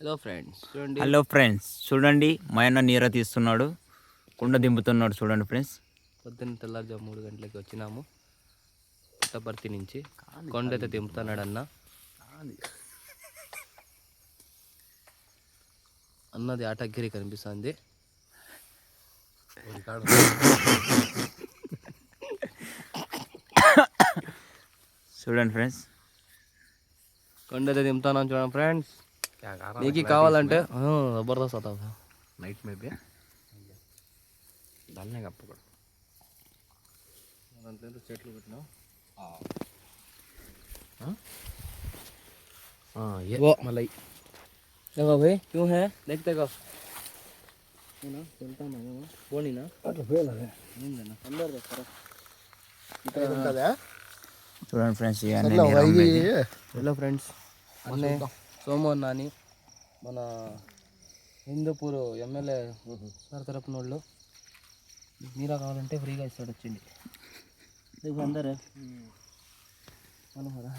Hello friends చూడండి మా అన్న నీర తీస్తున్నాడు, కుండ దింపుతున్నాడు. చూడండి ఫ్రెండ్స్, పొద్దున్న తెల్లారుజాము 3 గంటలకి వచ్చినాము పుట్టపర్తి నుంచి. కొండ అయితే దింపుతున్నాడు అన్న. అన్నది ఆటగిరి కనిపిస్తుంది. చూడండి ఫ్రెండ్స్, కొండ అయితే దింపుతున్నాం చూడండి ఫ్రెండ్స్. నీకు కావాలంటే జబర్దస్త్ అవుతా నైట్ में भी डालने का पकड़ దాంట్లో చెట్లు పెట్టినాం. ये वो मलाई देखो भाई क्यों है देखते को ना चलता ना बोनी ना अरे फेल है నిందనా అందర్ దగ్గర ఇక్కడ ఉంటదా చూడండి ఫ్రెండ్స్, హలో ఫ్రెండ్స్, మొన్నే సోము నాని మన హిందూపూర్ ఎమ్మెల్యే సార్ తరపున వాళ్ళు మీరా కావాలంటే ఫ్రీగా ఇస్తాడు వచ్చింది అందరు మనోహరా